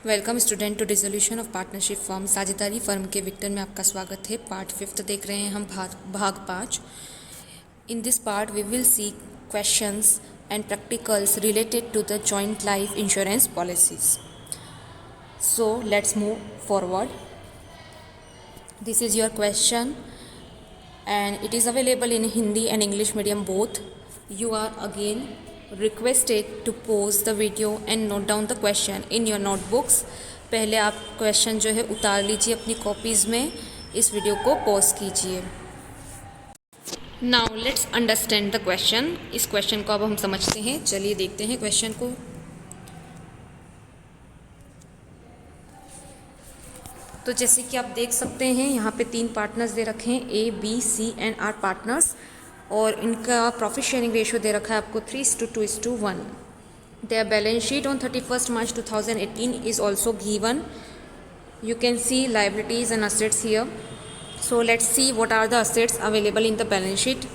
Welcome student to dissolution of partnership form. साझेदारी firm के विक्टर में आपका स्वागत है। पार्ट 5 देख रहे हैं हम, भाग 5। In this part we will see questions and practicals related to the joint life insurance policies. So let's move forward. This is your question and it is available in Hindi and English medium both. You are again requested to pause the video and note down the question in your notebooks. पहले आप question जो है उतार लीजिए अपनी copies में, इस video को पॉज कीजिए। Now let's understand the question. इस क्वेश्चन को अब हम समझते हैं। चलिए देखते हैं क्वेश्चन को। तो जैसे कि आप देख सकते हैं यहाँ पे 3 पार्टनर्स दे रखे हैं, A B C and are partners, और इनका प्रॉफिट शेयरिंग रेशियो दे रखा है आपको 3:2:1। Their balance sheet on 31 March 2018 is also given. You can see liabilities and assets here. So let's see what are the assets available in the balance sheet.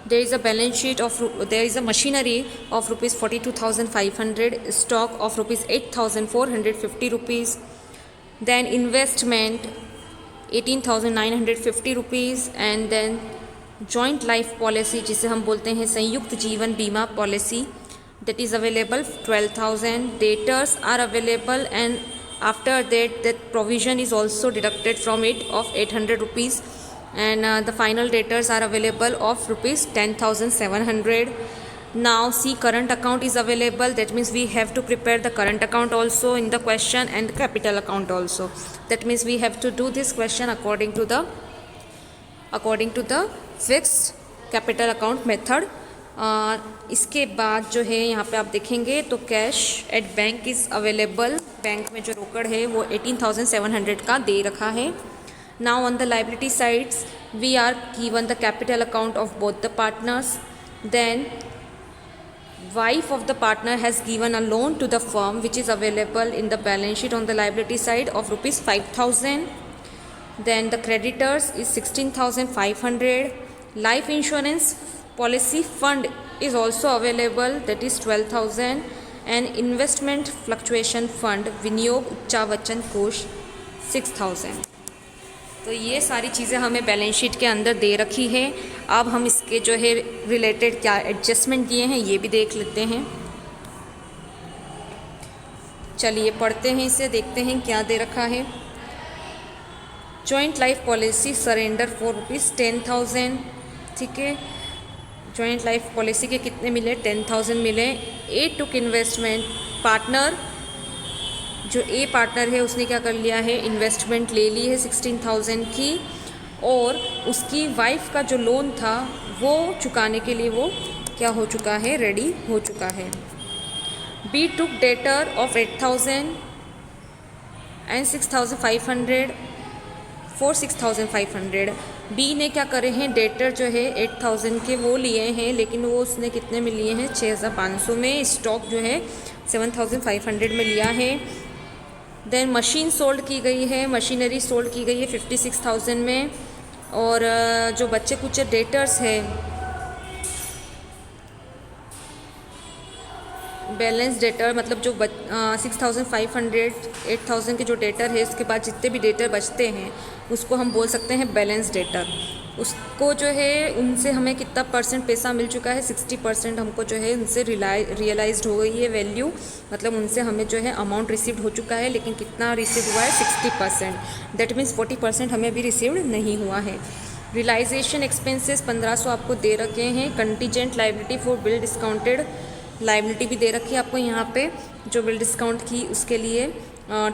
There is a balance sheet of there is a machinery of rupees 42,500, stock of rupees 8,450 rupees, then investment 18,950 rupees, and then joint life policy जिसे हम बोलते हैं संयुक्त जीवन बीमा policy, that is available 12,000. Debtors are available, and after that provision is also deducted from it of 800 rupees, and the final debtors are available of rupees 10,700. Now see, current account is available. That means we have to prepare the current account also in the question, and the capital account also. That means we have to do this question according to the fixed capital account method. इसके बाद जो है यहाँ पे आप देखेंगे तो cash at bank is available. Bank में जो रोकड़ है वो 18,700 का दे रखा है। Now on the liability sides we are given the capital account of both the partners. Then wife of the partner has given a loan to the firm which is available in the balance sheet on the liability side of rupees 5,000. Then the creditors is 16,500. Life insurance policy fund is also available, that is 12,000, and investment fluctuation fund विनियोग उच्चावचन कोष 6,000। तो ये सारी चीज़ें हमें balance sheet के अंदर दे रखी है। अब हम इसके जो है रिलेटेड क्या एडजस्टमेंट दिए हैं ये भी देख लेते हैं। चलिए पढ़ते हैं इसे, देखते हैं क्या दे रखा है। Joint life policy surrender for rupees 10,000। ठीक है, जॉइंट लाइफ पॉलिसी के कितने मिले? 10,000 मिले। ए टुक इन्वेस्टमेंट, पार्टनर जो ए पार्टनर है उसने क्या कर लिया है, इन्वेस्टमेंट ले ली है 16,000 की, और उसकी वाइफ का जो लोन था वो चुकाने के लिए वो क्या हो चुका है, रेडी हो चुका है। B took debtor of 8,000 and 6,500 for 6,500। B ने क्या करे हैं, डेटर जो है 8,000 के वो लिए हैं, लेकिन वो उसने कितने में लिए हैं, 6,500 में। स्टॉक जो है 7,500 में लिया है। देन मशीन सोल्ड की गई है, मशीनरी सोल्ड की गई है 56,000 में। और जो बच्चे कुछ डेटर्स है, बैलेंस डेटर मतलब जो 6,500 8,000 के जो डेटर है, उसके बाद जितने भी डेटर बचते हैं उसको हम बोल सकते हैं बैलेंस डेटर। उसको जो है उनसे हमें कितना परसेंट पैसा मिल चुका है, 60% हमको जो है उनसे रियलाइज्ड हो गई है वैल्यू, मतलब उनसे हमें जो है अमाउंट रिसीव्ड हो चुका है, लेकिन कितना रिसीव हुआ है, 60%। दैट मीन्स 40% हमें अभी रिसीव्ड नहीं हुआ है। रियलाइजेशन एक्सपेंसेस 1,500 आपको दे रखे हैं। Contingent liability for bill discounted liability भी दे रखी है आपको यहाँ पे, जो बिल डिस्काउंट की उसके लिए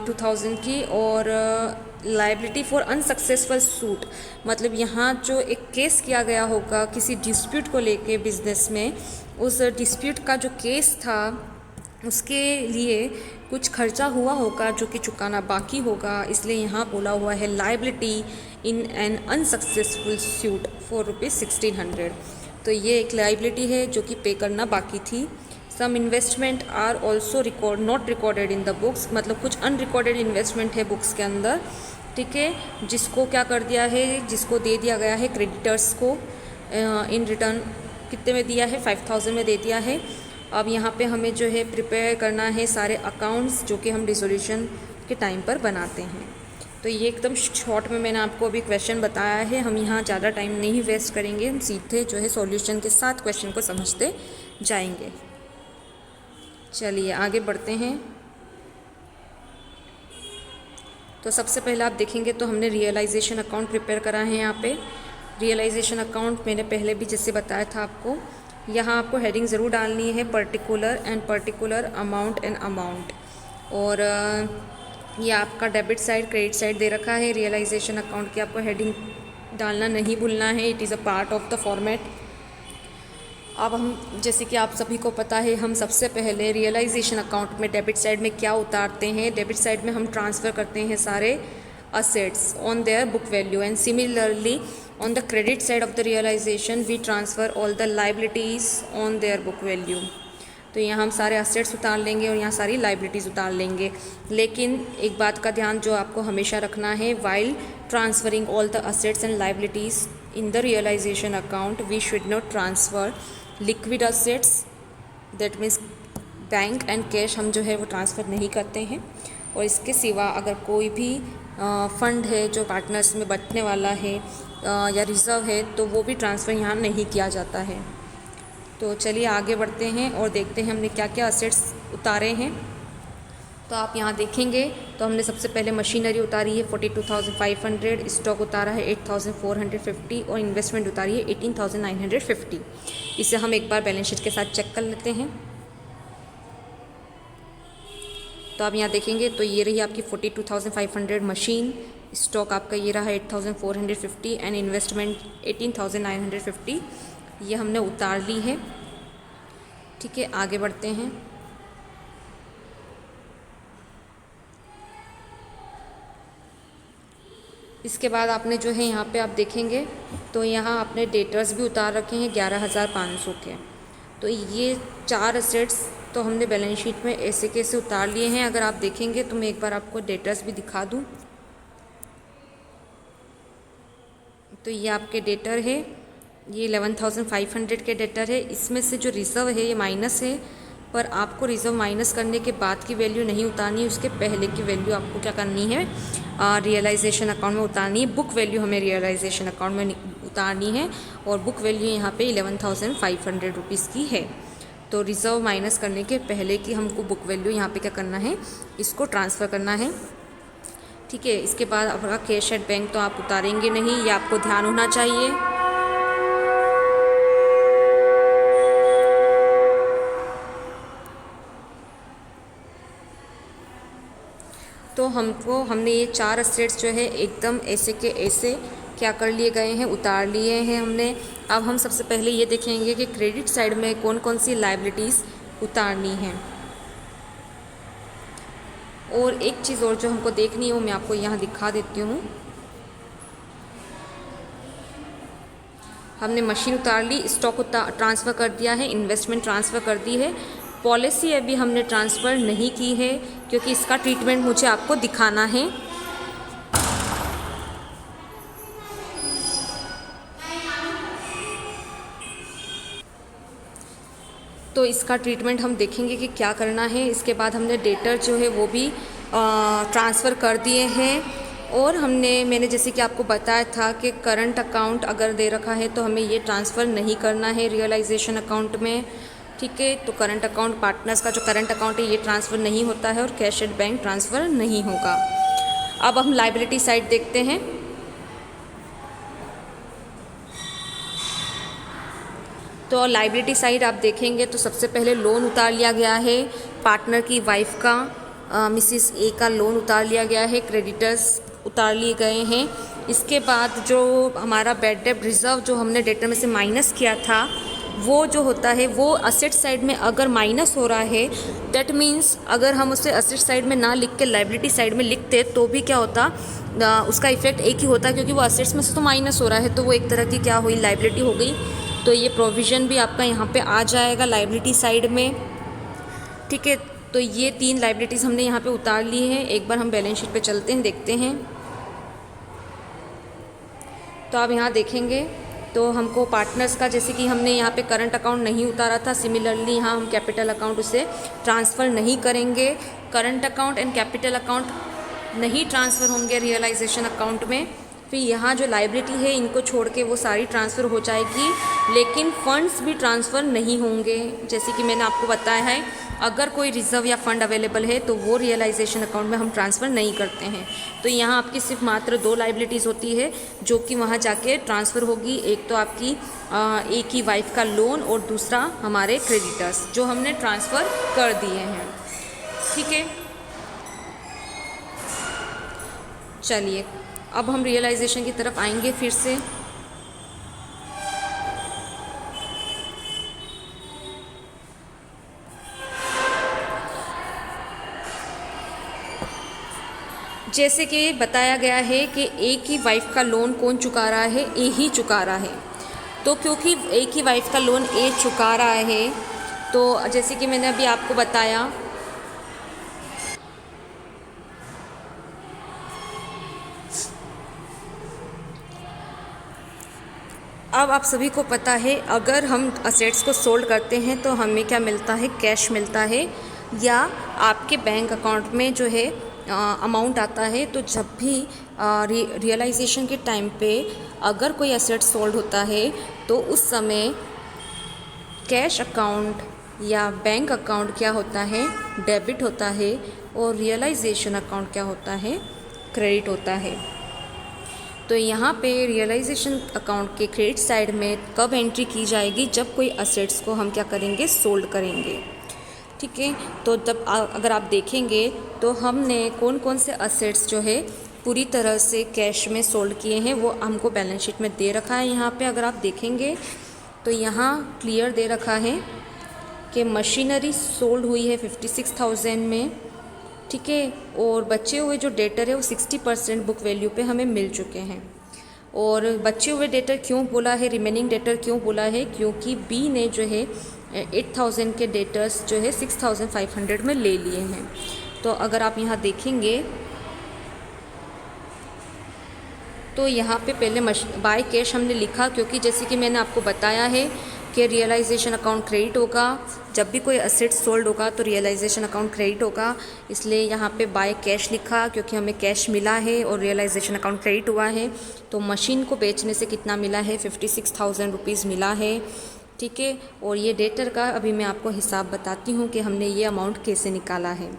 2,000 की। और लाइबिलिटी फॉर अनसक्सेसफुल सूट, मतलब यहाँ जो एक केस किया गया होगा किसी डिस्प्यूट को लेके बिजनेस में, उस डिस्प्यूट का जो केस था उसके लिए कुछ खर्चा हुआ होगा जो कि चुकाना बाकी होगा, इसलिए यहाँ बोला हुआ है liability in an unsuccessful suit for rupees 1,600। तो ये एक लाइबिलिटी है जो कि पे करना बाकी थी। Some investment are also not recorded in the books, मतलब कुछ अनरिकॉर्डेड इन्वेस्टमेंट है बुक्स के अंदर। ठीक है, जिसको क्या कर दिया है, जिसको दे दिया गया है क्रेडिटर्स को इन रिटर्न कितने में दिया है, 5,000 में दे दिया है। अब यहाँ पे हमें जो है प्रिपेयर करना है सारे अकाउंट्स जो कि हम डिसोल्यूशन के टाइम पर बनाते हैं। तो ये एकदम शॉर्ट में मैंने आपको अभी क्वेश्चन बताया है, हम यहाँ ज़्यादा टाइम नहीं वेस्ट करेंगे, हम सीधे जो है सॉल्यूशन के साथ क्वेश्चन को समझते जाएंगे। चलिए आगे बढ़ते हैं। तो सबसे पहले आप देखेंगे तो हमने रियलाइजेशन अकाउंट प्रिपेयर करा है। यहाँ पे रियलाइजेशन अकाउंट मैंने पहले भी जैसे बताया था आपको, यहाँ आपको हेडिंग ज़रूर डालनी है, particular and particular, amount and amount. और ये आपका डेबिट साइड क्रेडिट साइड दे रखा है। रियलाइजेशन अकाउंट की आपको हेडिंग डालना नहीं भूलना है, it is a part of the format. अब हम जैसे कि आप सभी को पता है, हम सबसे पहले रियलाइजेशन अकाउंट में डेबिट साइड में क्या उतारते हैं, डेबिट साइड में हम ट्रांसफ़र करते हैं सारे assets on their book value, and similarly on the credit side of the realisation we transfer all the liabilities on their book value. तो यहाँ हम सारे असेट्स उतार लेंगे और यहाँ सारी लाइबिलिटीज़ उतार लेंगे। लेकिन एक बात का ध्यान जो आपको हमेशा रखना है, while transferring all the assets and liabilities in the realisation account we should not transfer liquid assets, that means bank and cash हम जो है वो ट्रांसफ़र नहीं करते हैं। और इसके सिवा अगर कोई भी फ़ंड है जो पार्टनर्स में बंटने वाला है या रिज़र्व है, तो वो भी ट्रांसफ़र यहाँ नहीं किया जाता है। तो चलिए आगे बढ़ते हैं और देखते हैं हमने क्या क्या असेट्स उतारे हैं। तो आप यहाँ देखेंगे तो हमने सबसे पहले मशीनरी उतारी है 42,500, स्टॉक उतारा है 8,450 और इन्वेस्टमेंट उतारी है 18,950। इसे हम एक बार बैलेंस शीट के साथ चेक कर लेते हैं। तो आप यहाँ देखेंगे तो ये रही आपकी 42,500 मशीन, स्टॉक आपका ये रहा 8,450 एंड इन्वेस्टमेंट 18,950, ये हमने उतार ली है। ठीक है, आगे बढ़ते हैं। इसके बाद आपने जो है यहाँ पे आप देखेंगे तो यहाँ आपने डेटर्स भी उतार रखे हैं 11,500 के। तो ये 4 असेट्स तो हमने बैलेंस शीट में ऐसे कैसे उतार लिए हैं। अगर आप देखेंगे तो मैं एक बार आपको डेटर्स भी दिखा दूँ। तो ये आपके डेटर है, ये 11,500 के डेटर है। इसमें से जो रिज़र्व है ये माइनस है, पर आपको रिज़र्व माइनस करने के बाद की वैल्यू नहीं उतारनी है, उसके पहले की वैल्यू आपको क्या करनी है, रियलाइजेशन अकाउंट में उतारनी है। बुक वैल्यू हमें रियलाइजेशन अकाउंट में उतारनी है और बुक वैल्यू यहाँ पे 11,500 रुपीज़ की है। तो रिज़र्व माइनस करने के पहले की हमको बुक वैल्यू यहाँ पे क्या करना है, इसको ट्रांसफ़र करना है। ठीक है, इसके बाद आपका कैश एट बैंक तो आप उतारेंगे नहीं, ये आपको ध्यान होना चाहिए। तो हमने ये 4 असेट्स जो है एकदम ऐसे के ऐसे क्या कर लिए गए हैं, उतार लिए हैं हमने। अब हम सबसे पहले ये देखेंगे कि क्रेडिट साइड में कौन कौन सी लायबिलिटीज़ उतारनी है। और एक चीज़ और जो हमको देखनी है वो मैं आपको यहाँ दिखा देती हूँ। हमने मशीन उतार ली, स्टॉक ट्रांसफ़र कर दिया है, इन्वेस्टमेंट ट्रांसफ़र कर दी है, पॉलिसी अभी हमने ट्रांसफ़र नहीं की है क्योंकि इसका ट्रीटमेंट मुझे आपको दिखाना है। तो इसका ट्रीटमेंट हम देखेंगे कि क्या करना है। इसके बाद हमने डेटर जो है वो भी ट्रांसफ़र कर दिए हैं। और मैंने जैसे कि आपको बताया था कि करंट अकाउंट अगर दे रखा है तो हमें ये ट्रांसफ़र नहीं करना है रियलाइजेशन अकाउंट में। ठीक है, तो करंट अकाउंट पार्टनर्स का जो करंट अकाउंट है ये ट्रांसफ़र नहीं होता है और कैश एट बैंक ट्रांसफ़र नहीं होगा। अब हम लायबिलिटी साइड देखते हैं। तो लायबिलिटी साइड आप देखेंगे तो सबसे पहले लोन उतार लिया गया है, पार्टनर की वाइफ का मिसिस ए का लोन उतार लिया गया है, क्रेडिटर्स उतार लिए गए हैं। इसके बाद जो हमारा बैड डेट रिज़र्व जो हमने डेटर में से माइनस किया था वो जो होता है वो असेट साइड में अगर माइनस हो रहा है, दैट मीन्स अगर हम उसे असेट साइड में ना लिख के लायबिलिटी साइड में लिखते तो भी क्या होता, उसका इफेक्ट एक ही होता क्योंकि वो असेट्स में से तो माइनस हो रहा है तो वो एक तरह की क्या हुई, लायबिलिटी हो गई। तो ये प्रोविज़न भी आपका यहाँ पे आ जाएगा लायबिलिटी साइड में। ठीक है, तो ये 3 लायबिलिटीज़ हमने यहाँ पे उतार ली है। एक बार हम बैलेंस शीट पे चलते हैं, देखते हैं। तो आप यहाँ देखेंगे तो हमको पार्टनर्स का जैसे कि हमने यहाँ पे करंट अकाउंट नहीं उतारा था, सिमिलरली यहाँ हम कैपिटल अकाउंट उसे ट्रांसफ़र नहीं करेंगे। Current account and capital account नहीं ट्रांसफ़र होंगे रियलाइजेशन अकाउंट में। फिर यहाँ जो लाइबिलिटी है इनको छोड़ के वो सारी ट्रांसफ़र हो जाएगी, लेकिन फ़ंड्स भी ट्रांसफ़र नहीं होंगे। जैसे कि मैंने आपको बताया है, अगर कोई रिज़र्व या फ़ंड अवेलेबल है तो वो रियलाइजेशन अकाउंट में हम ट्रांसफ़र नहीं करते हैं। तो यहाँ आपकी सिर्फ मात्र 2 लाइबिलिटीज़ होती है जो कि वहाँ जाके ट्रांसफ़र होगी। एक तो आपकी एक ही वाइफ का लोन और दूसरा हमारे क्रेडिटर्स जो हमने ट्रांसफ़र कर दिए हैं। ठीक है, चलिए अब हम रियलाइजेशन की तरफ आएंगे फिर से। जैसे कि बताया गया है कि एक ही वाइफ का लोन कौन चुका रहा है, ए ही चुका रहा है। तो क्योंकि एक ही वाइफ का लोन ए चुका रहा है, तो जैसे कि मैंने अभी आपको बताया, अब आप सभी को पता है अगर हम असेट्स को सोल्ड करते हैं तो हमें क्या मिलता है, कैश मिलता है या आपके बैंक अकाउंट में जो है अमाउंट आता है। तो जब भी रियलाइजेशन के टाइम पे अगर कोई एसेट सोल्ड होता है तो उस समय कैश अकाउंट या बैंक अकाउंट क्या होता है, डेबिट होता है, और रियलाइजेशन अकाउंट क्या होता है, क्रेडिट होता है। तो यहाँ पे रियलाइजेशन अकाउंट के क्रेडिट साइड में कब एंट्री की जाएगी, जब कोई असेट्स को हम क्या करेंगे, सोल्ड करेंगे। ठीक है, तो जब अगर आप देखेंगे तो हमने कौन कौन से असेट्स जो है पूरी तरह से कैश में सोल्ड किए हैं वो हमको बैलेंस शीट में दे रखा है। यहाँ पे अगर आप देखेंगे तो यहाँ क्लियर दे रखा है कि मशीनरी सोल्ड हुई है 56,000 में। ठीक है, और बचे हुए जो डेटर है वो 60% बुक वैल्यू पे हमें मिल चुके हैं। और बचे हुए डेटर क्यों बोला है, रिमेनिंग डेटर क्यों बोला है, क्योंकि बी ने जो है 8,000 के डेटर्स जो है 6,500 में ले लिए हैं। तो अगर आप यहाँ देखेंगे तो यहाँ पे पहले बाय कैश हमने लिखा, क्योंकि जैसे कि मैंने आपको बताया है कि रियलाइजेशन अकाउंट क्रेडिट होगा। जब भी कोई असेट सोल्ड होगा तो रियलाइजेशन अकाउंट क्रेडिट होगा, इसलिए यहाँ पे बाय कैश लिखा क्योंकि हमें कैश मिला है और रियलाइजेशन अकाउंट क्रेडिट हुआ है। तो मशीन को बेचने से कितना मिला है, 56,000 रुपीज़ मिला है। ठीक है, और ये डेटर का अभी मैं आपको हिसाब बताती हूँ कि हमने ये अमाउंट कैसे निकाला है।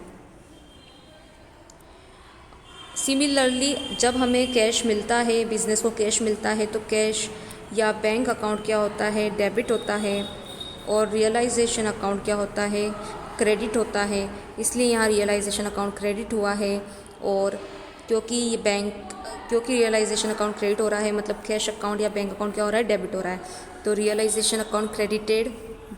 सिमिलरली जब हमें कैश मिलता है, बिज़नेस को कैश मिलता है, तो कैश या बैंक अकाउंट क्या होता है, डेबिट होता है, और रियलाइजेशन अकाउंट क्या होता है, क्रेडिट होता है। इसलिए यहाँ रियलाइजेशन अकाउंट क्रेडिट हुआ है। और क्योंकि रियलाइजेशन अकाउंट क्रेडिट हो रहा है मतलब कैश अकाउंट या बैंक अकाउंट क्या हो रहा है, डेबिट हो रहा है। तो realisation account credited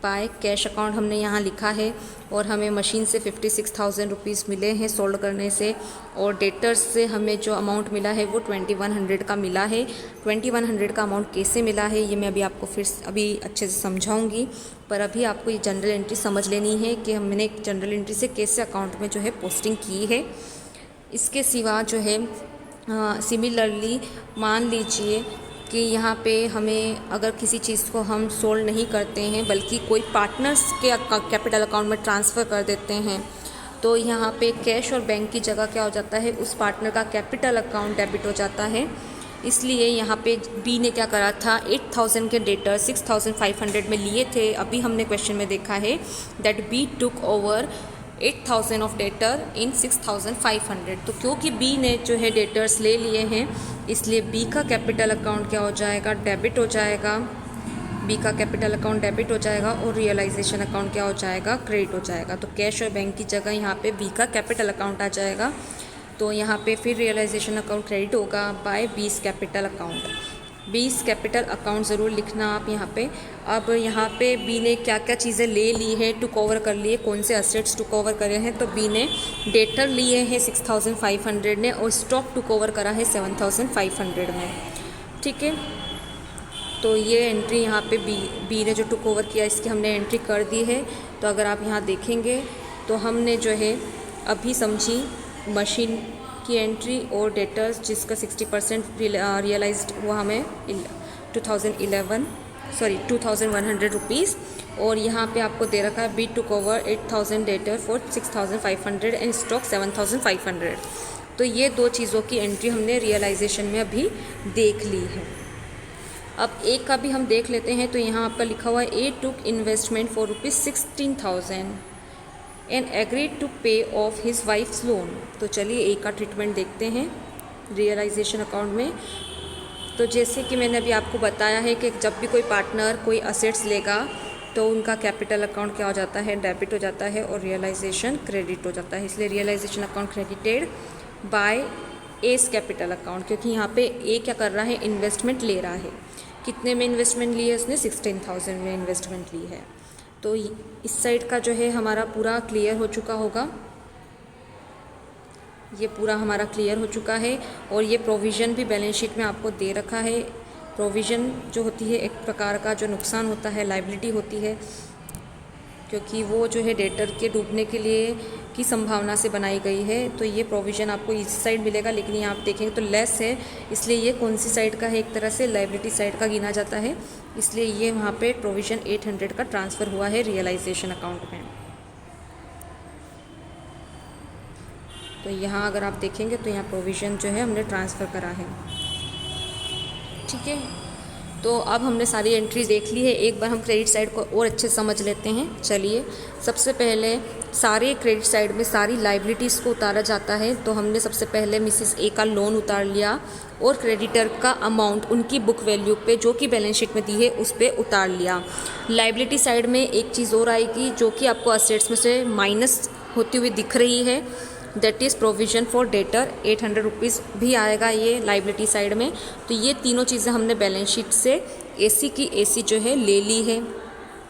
by cash account हमने यहाँ लिखा है। और हमें मशीन से 56,000 रुपीज़ मिले हैं सोल्ड करने से, और डेटर्स से हमें जो अमाउंट मिला है वो 2100 का मिला है। 2100 का अमाउंट कैसे मिला है ये मैं अभी आपको फिर अभी अच्छे से समझाऊंगी, पर अभी आपको ये जनरल एंट्री समझ लेनी है कि हमने जनरल एंट्री से कैसे अकाउंट में जो है पोस्टिंग की है। इसके सिवा जो है सिमिलरली मान लीजिए कि यहाँ पे हमें अगर किसी चीज़ को हम सोल्ड नहीं करते हैं बल्कि कोई पार्टनर्स के कैपिटल अकाउंट में ट्रांसफ़र कर देते हैं, तो यहाँ पे कैश और बैंक की जगह क्या हो जाता है, उस पार्टनर का कैपिटल अकाउंट डेबिट हो जाता है। इसलिए यहाँ पे बी ने क्या करा था, 8,000 के डेटर 6,500 में लिए थे। अभी हमने क्वेश्चन में देखा है that B took over 8,000 of debtor in 6,500। तो क्योंकि बी ने जो है डेटर्स ले लिए हैं इसलिए बी का कैपिटल अकाउंट क्या हो जाएगा, डेबिट हो जाएगा। बी का कैपिटल अकाउंट डेबिट हो जाएगा और रियलाइजेशन अकाउंट क्या हो जाएगा, क्रेडिट हो जाएगा। तो कैश और बैंक की जगह यहाँ पे बी का कैपिटल अकाउंट आ जाएगा। तो यहाँ पे फिर रियलाइजेशन अकाउंट क्रेडिट होगा by B's capital account. 20 capital account ज़रूर लिखना आप यहाँ पे। अब यहाँ पे बी ने क्या क्या चीज़ें ले ली है, टुक ओवर कर लिए, कौन से असेट्स टुक ओवर करे हैं, तो बी ने डेटर लिए हैं 6,500 ने और स्टॉक टुक ओवर करा है 7,500 में। ठीक है, तो ये एंट्री यहाँ पे बी ने जो टुक ओवर किया इसकी हमने एंट्री कर दी है। तो अगर आप यहाँ देखेंगे तो हमने जो है अभी समझी मशीन की एंट्री और डेटर्स जिसका 60% रियलाइज्ड हुआ हमें 2,100 रुपीज़। और यहाँ पे आपको दे रखा है B took over 8,000 debtor for 6,500 and stock 7,500। तो ये दो चीज़ों की एंट्री हमने रियलाइजेशन में अभी देख ली है। अब एक का भी हम देख लेते हैं। तो यहाँ आपका लिखा हुआ है A took investment for ₹16,000 and agreed to pay off his wife's loan. तो चलिए ए का ट्रीटमेंट देखते हैं रियलाइजेशन अकाउंट में। तो जैसे कि मैंने अभी आपको बताया है कि जब भी कोई पार्टनर कोई असेट्स लेगा तो उनका कैपिटल अकाउंट क्या हो जाता है, डेबिट हो जाता है, और रियलाइजेशन क्रेडिट हो जाता है। इसलिए realisation account credited by A's capital account, क्योंकि यहाँ पे ए क्या कर रहा है, इन्वेस्टमेंट ले रहा है। कितने में इन्वेस्टमेंट ली है उसने, 16,000 में इन्वेस्टमेंट ली है। तो इस साइड का जो है हमारा पूरा क्लियर हो चुका होगा, ये पूरा हमारा क्लियर हो चुका है। और ये प्रोविज़न भी बैलेंस शीट में आपको दे रखा है। प्रोविज़न जो होती है एक प्रकार का जो नुकसान होता है, लायबिलिटी होती है, क्योंकि वो जो है डेटर के डूबने के लिए की संभावना से बनाई गई है। तो ये प्रोविज़न आपको इस साइड मिलेगा, लेकिन यहाँ आप देखेंगे तो लेस है, इसलिए ये कौन सी साइड का है, एक तरह से लायबिलिटी साइड का गिना जाता है। इसलिए ये वहाँ पे प्रोविज़न 800 का ट्रांसफ़र हुआ है रियलाइजेशन अकाउंट में। तो यहाँ अगर आप देखेंगे तो यहाँ प्रोविज़न जो है हमने ट्रांसफ़र करा है। ठीक है, तो अब हमने सारी एंट्री देख ली है। एक बार हम क्रेडिट साइड को और अच्छे समझ लेते हैं। चलिए, सबसे पहले सारे क्रेडिट साइड में सारी लायबिलिटीज़ को उतारा जाता है। तो हमने सबसे पहले मिसेस ए का लोन उतार लिया और क्रेडिटर का अमाउंट उनकी बुक वैल्यू पे जो कि बैलेंस शीट में दी है उस पर उतार लिया। लायबिलिटी साइड में एक चीज़ और आएगी जो कि आपको असेट्स में से माइनस होती हुई दिख रही है, that is provision for debtor, 800 rupees भी आएगा ये लायबिलिटी साइड में। तो ये तीनों चीज़ें हमने बैलेंस शीट से एसी की एसी जो है ले ली है।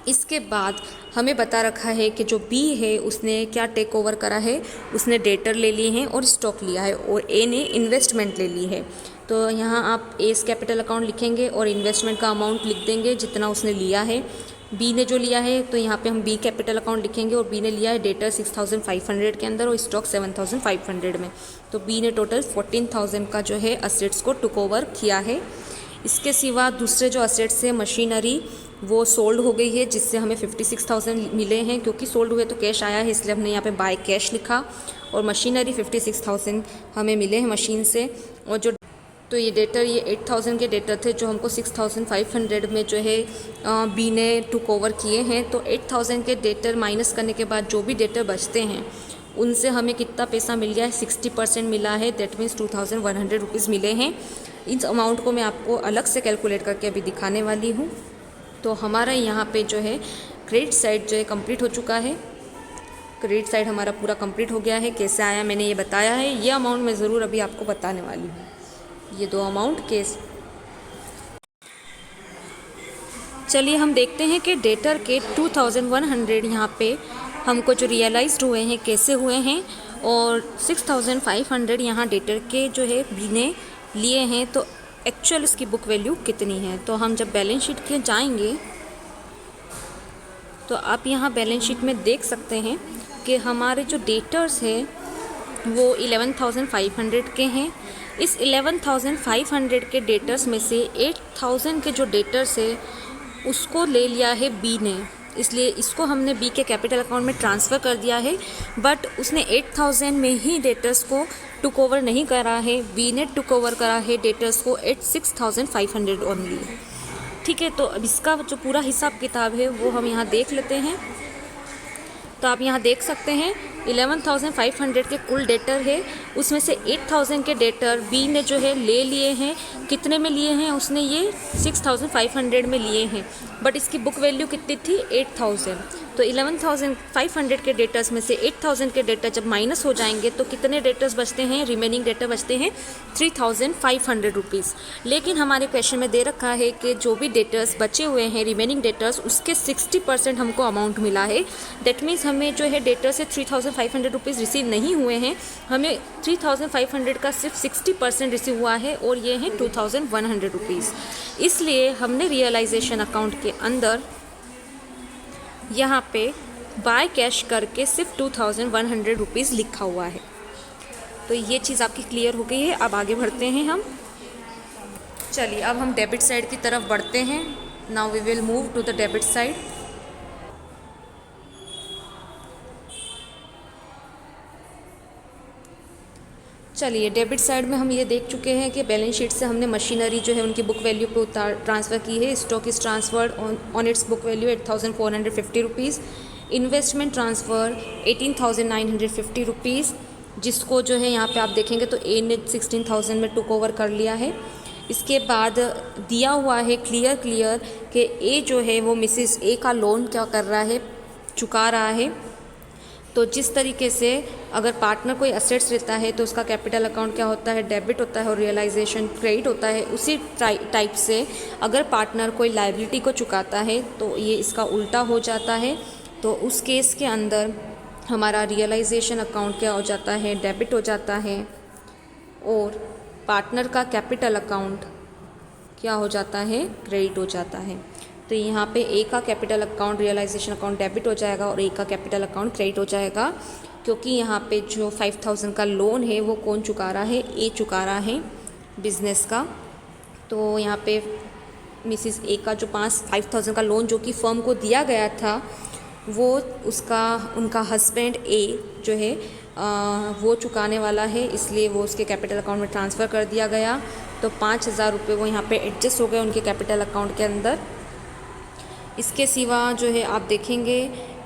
इसके बाद हमें बता रखा है कि जो बी है उसने क्या टेक ओवर करा है, उसने डेटर ले लिए हैं और स्टॉक लिया है, और ए ने इन्वेस्टमेंट ले ली है। तो यहाँ आप एस कैपिटल अकाउंट लिखेंगे और इन्वेस्टमेंट का अमाउंट लिख देंगे जितना उसने लिया है। बी ने जो लिया है तो यहाँ पे हम बी कैपिटल अकाउंट लिखेंगे, और बी ने लिया है डेटर 6,500 के अंदर और स्टॉक 7,500 में। तो बी ने टोटल 14,000 का जो है असेट्स को टुक ओवर किया है। इसके सिवा दूसरे जो असेट्स है, मशीनरी, वो सोल्ड हो गई है, जिससे हमें 56,000 मिले हैं। क्योंकि सोल्ड हुए तो कैश आया है, इसलिए हमने यहाँ पे बाय कैश लिखा, और मशीनरी 56,000 हमें मिले हैं मशीन से। और जो तो ये डेटर, ये 8,000 के डेटर थे जो हमको 6,500 में जो है बी ने टुक ओवर किए हैं। तो 8,000 के डेटर माइनस करने के बाद जो भी डेटर बचते हैं उनसे हमें कितना पैसा मिल गया है, 60% मिला है, दैट मीन्स 2,100 रुपीज़ मिले हैं। इस अमाउंट को मैं आपको अलग से कैलकुलेट करके अभी दिखाने वाली हूँ। तो हमारा यहाँ पे जो है क्रेडिट साइड जो है कंप्लीट हो चुका है। क्रेडिट साइड हमारा पूरा कंप्लीट हो गया है। कैसे आया मैंने ये बताया है। ये अमाउंट मैं ज़रूर अभी आपको बताने वाली हूँ। ये दो अमाउंट केस, चलिए हम देखते हैं कि डेटर के 2,100 यहाँ पे हमको जो रियलाइज्ड हुए हैं कैसे हुए हैं, और 6,500 यहाँ डेटर के जो है बी ने लिए हैं। तो एक्चुअल इसकी बुक वैल्यू कितनी है। तो हम जब बैलेंस शीट के जाएंगे तो आप यहाँ बैलेंस शीट में देख सकते हैं कि हमारे जो डेटर्स हैं वो 11,500 के हैं। इस 11,500 के डेटर्स में से 8,000 के जो डेटर्स है उसको ले लिया है बी ने, इसलिए इसको हमने बी के कैपिटल अकाउंट में ट्रांसफ़र कर दिया है। बट उसने 8,000 में ही डेटर्स को टुक ओवर नहीं करा है, बी ने टुक ओवर करा है डेटर्स को 6,500 ओनली। ठीक है, तो अब इसका जो पूरा हिसाब किताब है वो हम यहाँ देख लेते हैं। तो आप यहाँ देख सकते हैं 11,500 के कुल डेटर है, उसमें से 8,000 के डेटर बी ने जो है ले लिए हैं। कितने में लिए हैं, उसने ये 6,500 में लिए हैं, बट इसकी बुक वैल्यू कितनी थी, 8,000। तो 11,500 के डेटर्स में से 8,000 के डेटर जब माइनस हो जाएंगे तो कितने डेटर्स बचते हैं, रिमेनिंग डेटर बचते हैं 3,500 रुपीज़। लेकिन हमारे क्वेश्चन में दे रखा है कि जो भी डेटर्स बचे हुए हैं, रिमेनिंग डेटर्स, उसके 60% हमको अमाउंट मिला है। दैट मीन्स हमें जो है डेटर से 3,500 रुपीज़ रिसीव नहीं हुए हैं, हमें 3,500 का सिर्फ 60% रिसीव हुआ है, और ये हैं 2,100 रुपीज़। इसलिए हमने रियलाइजेशन अकाउंट के अंदर यहाँ पे बाय कैश करके सिर्फ 2,100 रुपीज़ लिखा हुआ है। तो ये चीज़ आपकी क्लियर हो गई है। अब आगे बढ़ते हैं हम। चलिए अब हम डेबिट साइड की तरफ बढ़ते हैं। Now we will move to the debit side. चलिए, डेबिट साइड में हम ये देख चुके हैं कि बैलेंस शीट से हमने मशीनरी जो है उनकी बुक वैल्यू पे ट्रांसफ़र की है। Stock is transferred on it's book value 8,450 rupees. Investment transfer 18,950 rupees, जिसको जो है यहाँ पे आप देखेंगे तो ए ने 16,000 में टुक ओवर कर लिया है। इसके बाद दिया हुआ है क्लियर कि ए जो है वो मिसिस ए का लोन क्या कर रहा है, चुका रहा है। तो जिस तरीके से अगर पार्टनर कोई असेट्स लेता है तो उसका कैपिटल अकाउंट क्या होता है, डेबिट होता है, और रियलाइजेशन क्रेडिट होता है। उसी टाइप से अगर पार्टनर कोई लायबिलिटी को चुकाता है तो ये इसका उल्टा हो जाता है। तो उस केस के अंदर हमारा रियलाइजेशन अकाउंट क्या हो जाता है, डेबिट हो जाता है, और पार्टनर का कैपिटल अकाउंट क्या हो जाता है, क्रेडिट हो जाता है। तो यहाँ पे ए का capital account realisation account debit हो जाएगा और ए का कैपिटल अकाउंट क्रेडिट हो जाएगा, क्योंकि यहाँ पे जो 5,000 का लोन है वो कौन चुका रहा है, ए चुका रहा है बिजनेस का। तो यहाँ पे मिसिस ए का जो 5,000 का लोन जो कि फर्म को दिया गया था वो उनका हस्बैंड ए जो है वो चुकाने वाला है, इसलिए वो उसके कैपिटल अकाउंट में ट्रांसफ़र कर दिया गया। तो 5,000 रुपये वो यहाँ पे एडजस्ट हो गए उनके कैपिटल अकाउंट के अंदर। इसके सिवा जो है आप देखेंगे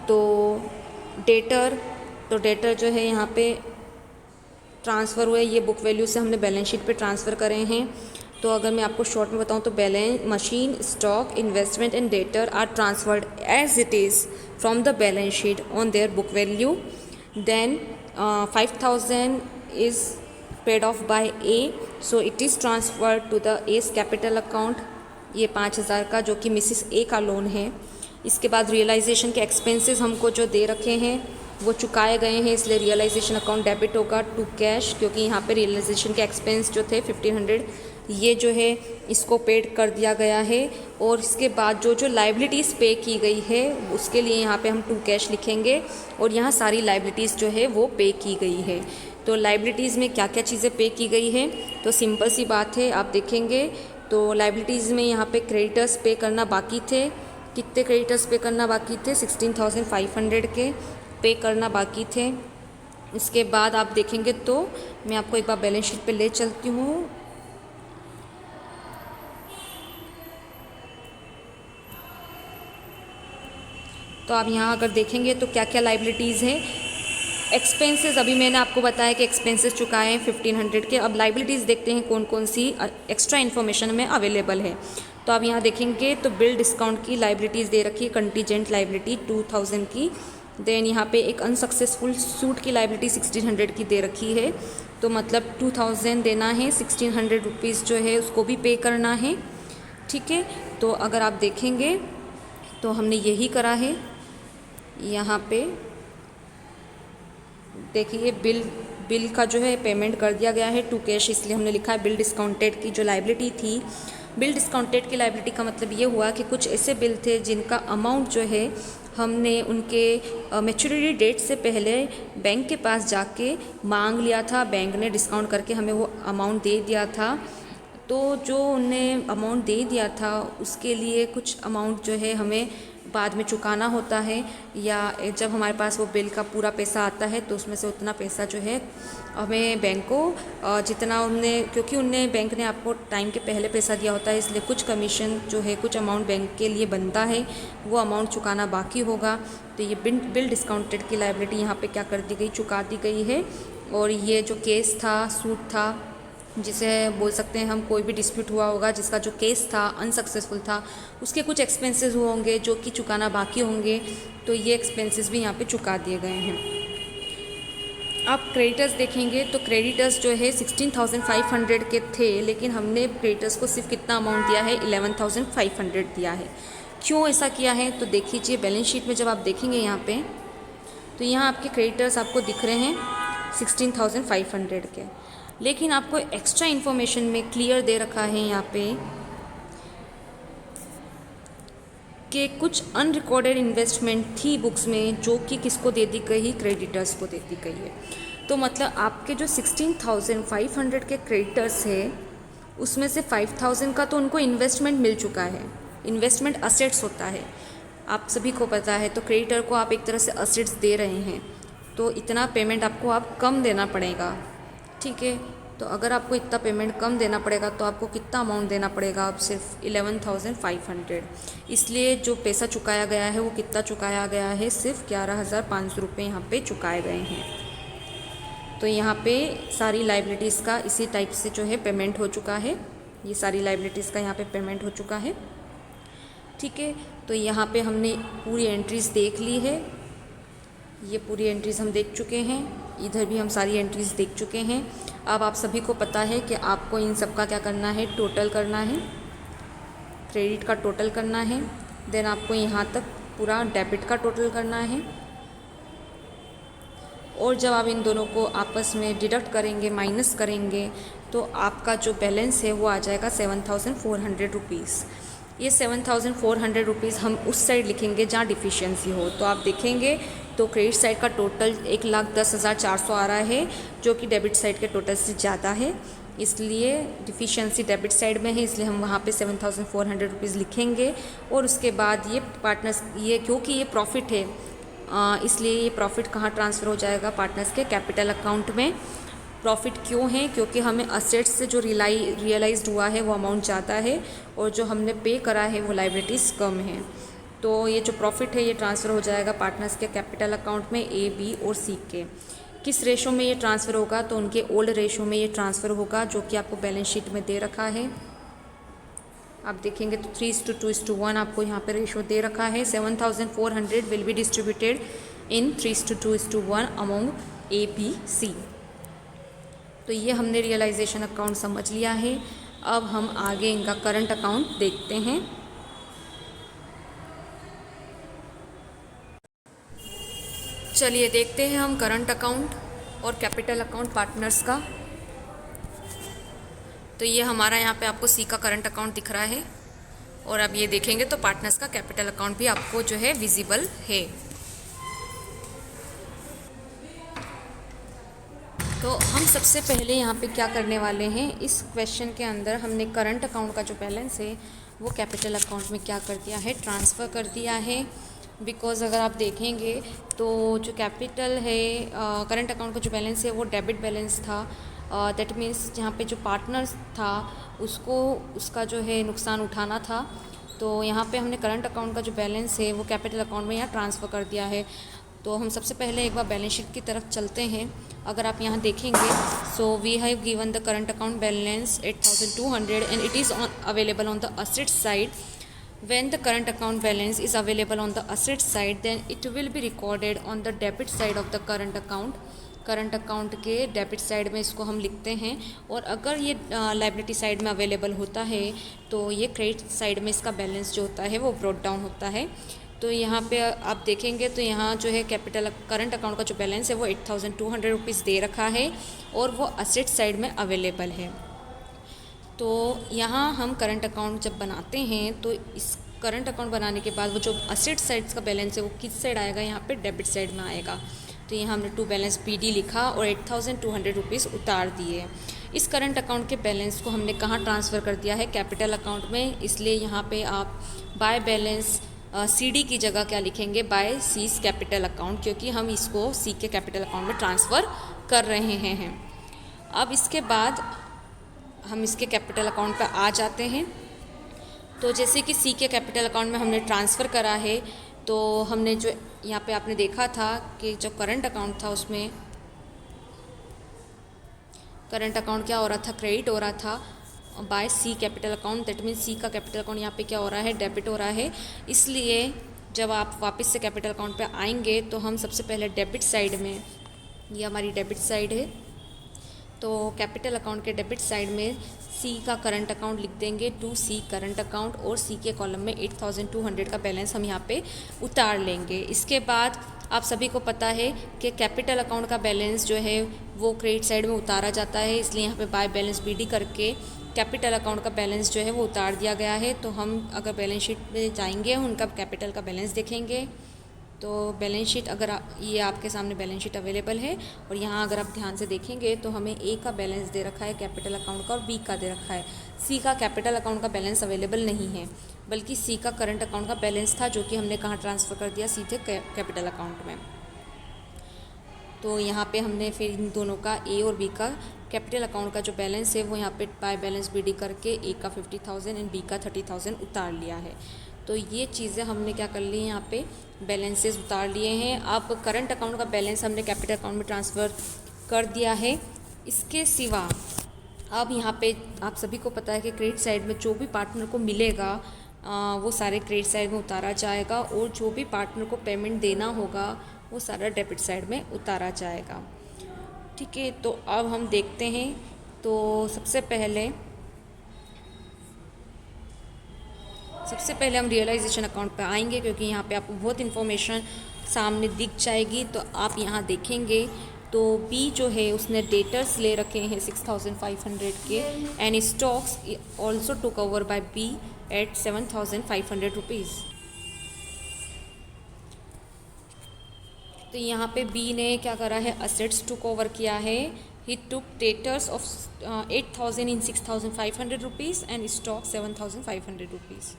तो डेटर जो है यहाँ पे ट्रांसफ़र हुए, ये बुक वैल्यू से हमने बैलेंस शीट पे ट्रांसफ़र करे हैं। तो अगर मैं आपको शॉर्ट में बताऊँ तो balance machine, stock, investment and debtor are transferred as it is from the balance sheet on their book value. Then 5,000 is paid off by A, so it is transferred to the A's capital account. ये 5,000 का जो कि Mrs ए का loan है। इसके बाद realisation के expenses हमको जो दे रखे हैं वो चुकाए गए हैं, इसलिए रियलाइजेशन अकाउंट डेबिट होगा टू कैश, क्योंकि यहाँ पे रियलाइजेशन के एक्सपेंस जो थे 1,500 ये जो है इसको पेड कर दिया गया है। और इसके बाद जो लाइबिलिटीज़ पे की गई है उसके लिए यहाँ पे हम टू कैश लिखेंगे, और यहाँ सारी लाइबिलिटीज़ जो है वो पे की गई है। तो लाइबिलिटीज़ में क्या क्या चीज़ें पे की गई है, तो सिंपल सी बात है, आप देखेंगे तो लाइबिलिटीज़ में यहाँ पे क्रेडिटर्स पे करना बाकी थे। कितने क्रेडिटर्स पे करना बाकी थे, 16,500 के पे करना बाकी थे। इसके बाद आप देखेंगे तो मैं आपको एक बार बैलेंस शीट पे ले चलती हूँ। तो आप यहाँ अगर देखेंगे तो क्या क्या लाइबिलिटीज़ हैं। एक्सपेंसेस अभी मैंने आपको बताया कि एक्सपेंसेस चुकाए हैं 1,500 के। अब लाइबिलिटीज़ देखते हैं कौन कौन सी एक्स्ट्रा इन्फॉर्मेशन में अवेलेबल है। तो आप यहाँ देखेंगे तो बिल डिस्काउंट की लाइबिलिटीज़ दे रखी है, कंटीजेंट लाइबिलिटी 2,000 की। देन यहाँ पे एक अनसक्सेसफुल सूट की लाइबिलिटी 1,600 की दे रखी है, तो मतलब 2,000 देना है, 1,600 रुपीज़ जो है उसको भी पे करना है। ठीक है, तो अगर आप देखेंगे तो हमने यही करा है। यहाँ पे देखिए बिल का जो है पेमेंट कर दिया गया है टू कैश, इसलिए हमने लिखा है बिल डिस्काउंटेड की जो लाइबिलिटी थी। बिल डिस्काउंटेड की लाइबिलिटी का मतलब ये हुआ कि कुछ ऐसे बिल थे जिनका अमाउंट जो है हमने उनके मैच्योरिटी डेट से पहले बैंक के पास जाके मांग लिया था, बैंक ने डिस्काउंट करके हमें वो अमाउंट दे दिया था। तो जो उनने अमाउंट दे दिया था उसके लिए कुछ अमाउंट जो है हमें बाद में चुकाना होता है, या जब हमारे पास वो बिल का पूरा पैसा आता है तो उसमें से उतना पैसा जो है हमें बैंक को जितना क्योंकि बैंक ने आपको टाइम के पहले पैसा दिया होता है, इसलिए कुछ कमीशन जो है कुछ अमाउंट बैंक के लिए बनता है, वो अमाउंट चुकाना बाकी होगा। तो ये बिल डिस्काउंटेड की लायबिलिटी यहाँ पे क्या कर दी गई, चुका दी गई है। और ये जो केस था, सूट था, जिसे बोल सकते हैं हम, कोई भी डिस्प्यूट हुआ होगा जिसका जो केस था अनसक्सेसफुल था, उसके कुछ एक्सपेंसेस हुए होंगे जो कि चुकाना बाकी होंगे, तो ये एक्सपेंसेस भी यहाँ पे चुका दिए गए हैं। आप क्रेडिटर्स देखेंगे तो क्रेडिटर्स जो है 16,500 के थे, लेकिन हमने क्रेडिटर्स को सिर्फ कितना अमाउंट दिया है, 11,500 दिया है। क्यों ऐसा किया है, तो देख लीजिए बैलेंस शीट में जब आप देखेंगे यहाँ पे, तो यहाँ आपके क्रेडिटर्स आपको दिख रहे हैं 16,500 के, लेकिन आपको एक्स्ट्रा इन्फॉर्मेशन में क्लियर दे रखा है यहाँ पे कि कुछ अनरिकॉर्डेड इन्वेस्टमेंट थी बुक्स में जो कि किसको दे दी गई, क्रेडिटर्स को दे दी गई है। तो मतलब आपके जो 16,500 के क्रेडिटर्स है उसमें से 5,000 का तो उनको इन्वेस्टमेंट मिल चुका है। इन्वेस्टमेंट असेट्स होता है, आप सभी को पता है। तो क्रेडिटर को आप एक तरह से असेट्स दे रहे हैं, तो इतना पेमेंट आपको आप कम देना पड़ेगा। ठीक है। तो अगर आपको इतना पेमेंट कम देना पड़ेगा तो आपको कितना अमाउंट देना पड़ेगा? अब सिर्फ 11,500। इसलिए जो पैसा चुकाया गया है वो कितना चुकाया गया है? सिर्फ 11,500 रुपये यहाँ पे चुकाए गए हैं। तो यहाँ पे सारी लाइबिलिटीज़ का इसी टाइप से जो है पेमेंट हो चुका है। ये सारी लाइबिलिटीज़ का यहाँ पे पेमेंट हो चुका है। ठीक है, तो यहाँ पे हमने पूरी एंट्रीज़ देख ली है। ये पूरी एंट्रीज़ हम देख चुके हैं, इधर भी हम सारी एंट्रीज़ देख चुके हैं। अब आप सभी को पता है कि आपको इन सब का क्या करना है? टोटल करना है, क्रेडिट का टोटल करना है। देन आपको यहाँ तक पूरा डेबिट का टोटल करना है। और जब आप इन दोनों को आपस में डिडक्ट करेंगे, माइनस करेंगे, तो आपका जो बैलेंस है वो आ जाएगा 7,400 रुपीज़। ये 7,400 रुपीज़ हम उस साइड लिखेंगे जहाँ डिफिशियंसी हो। तो आप देखेंगे तो क्रेडिट साइड का टोटल 1,10,400 आ रहा है, जो कि डेबिट साइड के टोटल से ज़्यादा है। इसलिए डिफिशियंसी डेबिट साइड में है, इसलिए हम वहाँ पे 7,400 रुपीज़ लिखेंगे। और उसके बाद ये पार्टनर्स, ये क्योंकि ये प्रॉफिट है, इसलिए ये प्रॉफिट कहाँ ट्रांसफ़र हो जाएगा? पार्टनर्स के कैपिटल अकाउंट में। प्रॉफिट क्यों है? क्योंकि हमें असेट्स से जो रियलाइज्ड हुआ है वो अमाउंट ज़्यादा है, और जो हमने पे करा है वो लाइबिलिटीज़ कम है। तो ये जो प्रॉफिट है ये ट्रांसफ़र हो जाएगा पार्टनर्स के कैपिटल अकाउंट में, ए, बी और सी के। किस रेशो में ये ट्रांसफ़र होगा? तो उनके ओल्ड रेशो में ये ट्रांसफ़र होगा, जो कि आपको बैलेंस शीट में दे रखा है। आप देखेंगे तो 3:2:1 आपको यहाँ पे रेशो दे रखा है। 7,400 will be distributed in 3:2:1 among A, B, C. तो ये हमने रियलाइजेशन अकाउंट समझ लिया है। अब हम आगे इनका करंट अकाउंट देखते हैं। चलिए देखते हैं हम करंट अकाउंट और कैपिटल अकाउंट पार्टनर्स का। तो ये हमारा यहाँ पे आपको सी का करंट अकाउंट दिख रहा है, और अब ये देखेंगे तो पार्टनर्स का कैपिटल अकाउंट भी आपको जो है विजिबल है। तो हम सबसे पहले यहाँ पे क्या करने वाले हैं, इस क्वेश्चन के अंदर हमने करंट अकाउंट का जो बैलेंस है वो कैपिटल अकाउंट में क्या कर दिया है? ट्रांसफ़र कर दिया है। बिकॉज़ अगर आप देखेंगे तो जो कैपिटल है, करंट अकाउंट का जो बैलेंस है वो डेबिट बैलेंस था। दैट मीन्स जहाँ पे जो पार्टनर्स था उसको उसका जो है नुकसान उठाना था। तो यहाँ पे हमने करंट अकाउंट का जो बैलेंस है वो कैपिटल अकाउंट में यहाँ ट्रांसफ़र कर दिया है। तो हम सबसे पहले एक बार बैलेंस शीट की तरफ चलते हैं। अगर आप यहाँ देखेंगे, so we have given the current account balance 8,200 and it is available on the asset side. When the current account balance is available on the asset side, then it will be recorded on the debit side of the current account. Current account के debit side में इसको हम लिखते हैं, और अगर ये liability side में अवेलेबल होता है तो ये क्रेडिट साइड में इसका बैलेंस जो होता है वो ब्रॉट डाउन होता है। तो यहाँ पे आप देखेंगे तो यहाँ जो है कैपिटल करंट अकाउंट का जो बैलेंस है वो 8,200 रुपीज़ दे रखा है, और वो असेट साइड में अवेलेबल है। तो यहाँ हम करंट अकाउंट जब बनाते हैं तो इस करंट अकाउंट बनाने के बाद वो जो असेट साइड्स का बैलेंस है वो किस साइड आएगा? यहाँ पे डेबिट साइड में आएगा। तो यहाँ हमने टू बैलेंस BD लिखा और 8,200 रुपीज़ उतार दिए। इस करंट अकाउंट के बैलेंस को हमने कहाँ ट्रांसफ़र कर दिया है? कैपिटल अकाउंट में। इसलिए यहाँ पे आप बाय बैलेंस CD की जगह क्या लिखेंगे? बाय सीज कैपिटल अकाउंट, क्योंकि हम इसको सी के कैपिटल अकाउंट में ट्रांसफ़र कर रहे हैं। अब इसके बाद हम इसके कैपिटल अकाउंट पर आ जाते हैं। तो जैसे कि सी के कैपिटल अकाउंट में हमने ट्रांसफ़र करा है, तो हमने जो यहाँ पे आपने देखा था कि जो करंट अकाउंट था उसमें करंट अकाउंट क्या हो रहा था? क्रेडिट हो रहा था by C capital account. That means C का कैपिटल अकाउंट यहाँ पे क्या हो रहा है? डेबिट हो रहा है। इसलिए जब आप वापस से कैपिटल अकाउंट पे आएंगे तो हम सबसे पहले डेबिट साइड में, ये हमारी डेबिट साइड है, तो कैपिटल अकाउंट के डेबिट साइड में सी का करंट अकाउंट लिख देंगे, टू सी करंट अकाउंट, और सी के कॉलम में 8,200 का बैलेंस हम यहाँ पे उतार लेंगे। इसके बाद आप सभी को पता है कि कैपिटल अकाउंट का बैलेंस जो है वो क्रेडिट साइड में उतारा जाता है, इसलिए यहाँ पे बाय बैलेंस BD करके कैपिटल अकाउंट का बैलेंस जो है वो उतार दिया गया है। तो हम अगर बैलेंस शीट में जाएंगे, उनका कैपिटल का बैलेंस देखेंगे, तो बैलेंस शीट अगर ये आपके सामने बैलेंस शीट अवेलेबल है, और यहाँ अगर आप ध्यान से देखेंगे तो हमें ए का बैलेंस दे रखा है कैपिटल अकाउंट का, और बी का दे रखा है। सी का कैपिटल अकाउंट का बैलेंस अवेलेबल नहीं है, बल्कि सी का करंट अकाउंट का बैलेंस था, जो कि हमने कहाँ ट्रांसफ़र कर दिया? सीधे कैपिटल अकाउंट में। तो यहाँ पे हमने फिर इन दोनों का ए और बी का कैपिटल अकाउंट का जो बैलेंस है वो यहाँ पे बाय बैलेंस बीडी करके ए का 50,000 एंड बी का 30,000 उतार लिया है। तो ये चीज़ें हमने क्या कर ली, यहाँ पे बैलेंसेस उतार लिए हैं। अब करंट अकाउंट का बैलेंस हमने कैपिटल अकाउंट में ट्रांसफ़र कर दिया है। इसके सिवा अब यहाँ पे आप सभी को पता है कि क्रेडिट साइड में जो भी पार्टनर को मिलेगा वो सारे क्रेडिट साइड में उतारा जाएगा, और जो भी पार्टनर को पेमेंट देना होगा वो सारा डेबिट साइड में उतारा जाएगा। ठीक है, तो अब हम देखते हैं। तो सबसे पहले हम रियलाइजेशन अकाउंट पे आएंगे, क्योंकि यहाँ पे आपको बहुत इन्फॉर्मेशन सामने दिख जाएगी। तो आप यहाँ देखेंगे तो बी जो है उसने डेटर्स ले रखे हैं 6,500 के, and stocks also took over by B at 7,500 rupees. तो यहाँ पे बी ने क्या करा है, असेट्स टुक ओवर किया है। He took debtors of 8,000 in 6,500 rupees and stock 7,500 rupees.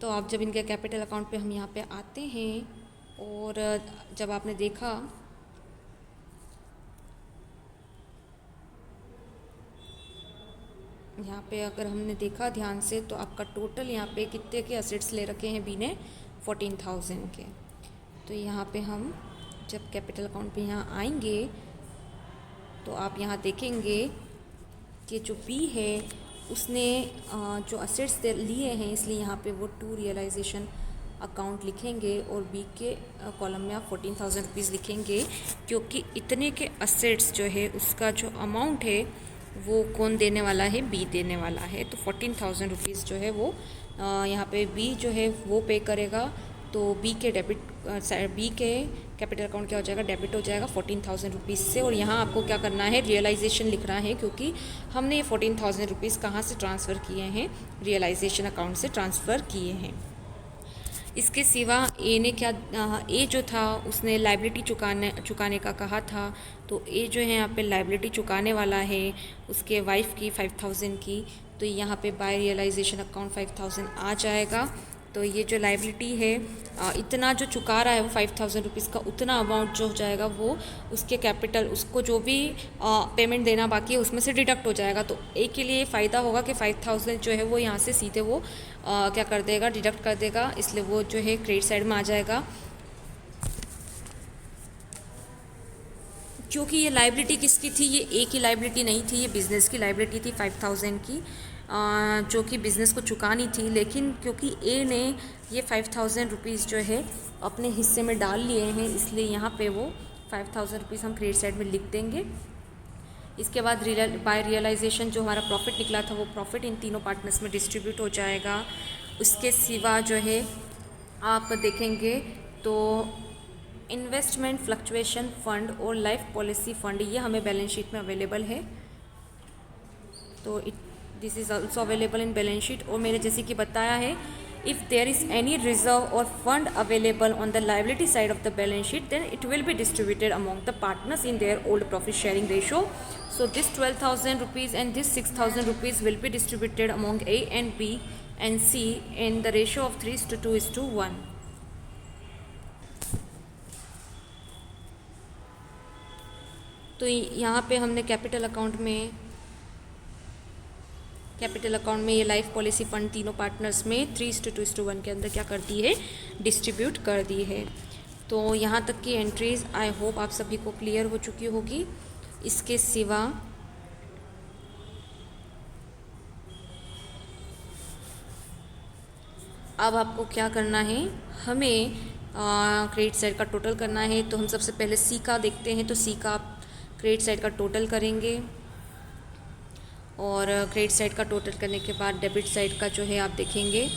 तो आप जब इनके कैपिटल अकाउंट पे हम यहाँ पे आते हैं, और जब आपने देखा यहाँ पे, अगर हमने देखा ध्यान से, तो आपका टोटल यहाँ पे कितने के असेट्स ले रखे हैं बी ने, 14,000 के। तो यहाँ पे हम जब कैपिटल अकाउंट पे यहाँ आएंगे तो आप यहाँ देखेंगे कि जो बी है उसने जो असेट्स लिए हैं, इसलिए यहाँ पे वो टू रियलाइजेशन अकाउंट लिखेंगे, और बी के कॉलम में आप 14,000 रुपीज़ लिखेंगे, क्योंकि इतने के असेट्स जो है उसका जो अमाउंट है वो कौन देने वाला है, बी देने वाला है। तो 14,000 रुपीज़ जो है वो यहाँ पे बी जो है वो पे करेगा। तो बी के बी के कैपिटल अकाउंट क्या हो जाएगा, डेबिट हो जाएगा 14,000 रुपीज़ से। और यहाँ आपको क्या करना है, रियलाइजेशन लिखना है, क्योंकि हमने ये 14,000 रुपीज़ कहाँ से ट्रांसफ़र किए हैं, रियलाइजेशन अकाउंट से ट्रांसफ़र किए हैं। इसके सिवा ए ने क्या, ए जो था उसने लाइबिलिटी चुकाने का कहा था। तो ए जो है यहाँ पे लाइबिलिटी चुकाने वाला है उसके वाइफ की 5,000 की। तो यहाँ पे बाय रियलाइजेशन अकाउंट 5,000 आ जाएगा। तो ये जो लाइबिलिटी है इतना जो चुका रहा है वो 5,000 रुपीज़ का, उतना अमाउंट जो हो जाएगा वो उसके कैपिटल, उसको जो भी पेमेंट देना बाकी है उसमें से डिडक्ट हो जाएगा। तो ए के लिए फ़ायदा होगा कि 5,000 जो है वो यहाँ से सीधे वो क्या कर देगा, डिडक्ट कर देगा, इसलिए वो जो है क्रेडिट साइड में आ जाएगा। क्योंकि ये लाइबिलिटी किसकी थी, ये ए की लाइबिलिटी नहीं थी, ये बिज़नेस की लाइबिलिटी थी 5,000 की, जो कि बिज़नेस को चुकानी थी। लेकिन क्योंकि ए ने ये 5,000 रुपीज़ जो है अपने हिस्से में डाल लिए हैं, इसलिए यहाँ पे वो 5,000 रुपीज़ हम क्रेडिट साइड में लिख देंगे। इसके बाद बाय रियलाइजेशन जो हमारा प्रॉफिट निकला था वो प्रॉफिट इन तीनों पार्टनर्स में डिस्ट्रीब्यूट हो जाएगा। उसके सिवा जो है आप देखेंगे तो इन्वेस्टमेंट फ्लक्चुएशन फ़ंड और लाइफ पॉलिसी फ़ंड, ये हमें बैलेंस शीट में अवेलेबल है। तो this is also available in balance sheet. और मैंने जैसे कि बताया है, if there is any reserve और fund available on the liability side of the balance sheet, then it will be distributed among the partners in their old profit sharing ratio. So this 12,000 rupees and this 6,000 rupees will be distributed among A and B and C in the ratio of 3:2:1. तो यहाँ पे हमने capital account में ये life policy fund तीनों partners में 3:2:1 के अंदर क्या कर दी है, डिस्ट्रीब्यूट कर दी है। तो यहाँ तक की एंट्रीज़ आई होप आप सभी को क्लियर हो चुकी होगी। इसके सिवा अब आपको क्या करना है, हमें क्रेडिट साइड का टोटल करना है। तो हम सबसे पहले सी का देखते हैं। तो सी का आप क्रेडिट साइड का टोटल करेंगे, और क्रेडिट साइड का टोटल करने के बाद डेबिट साइड का जो है आप देखेंगे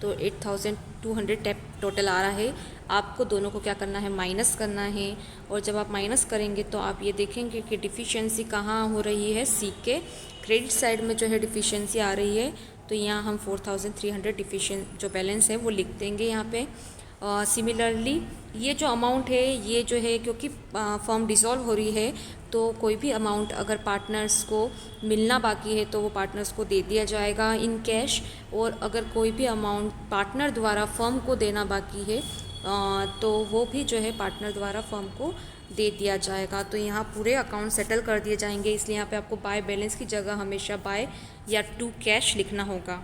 तो 8,200 टोटल आ रहा है। आपको दोनों को क्या करना है, माइनस करना है। और जब आप माइनस करेंगे तो आप ये देखेंगे कि डिफिशिएंसी कहाँ हो रही है, सी के क्रेडिट साइड में जो है डिफिशिएंसी आ रही है। तो यहाँ हम 4,300 डिफिशिएंट जो बैलेंस है वो लिख देंगे यहाँ पे। सिमिलरली ये जो अमाउंट है, ये जो है क्योंकि फर्म डिसॉल्व हो रही है, तो कोई भी अमाउंट अगर पार्टनर्स को मिलना बाकी है तो वो पार्टनर्स को दे दिया जाएगा इन कैश। और अगर कोई भी अमाउंट पार्टनर द्वारा फर्म को देना बाकी है तो वो भी जो है पार्टनर द्वारा फर्म को दे दिया जाएगा। तो यहाँ पूरे अकाउंट सेटल कर दिए जाएंगे, इसलिए यहाँ पे आपको बाय बैलेंस की जगह हमेशा बाय या टू कैश लिखना होगा।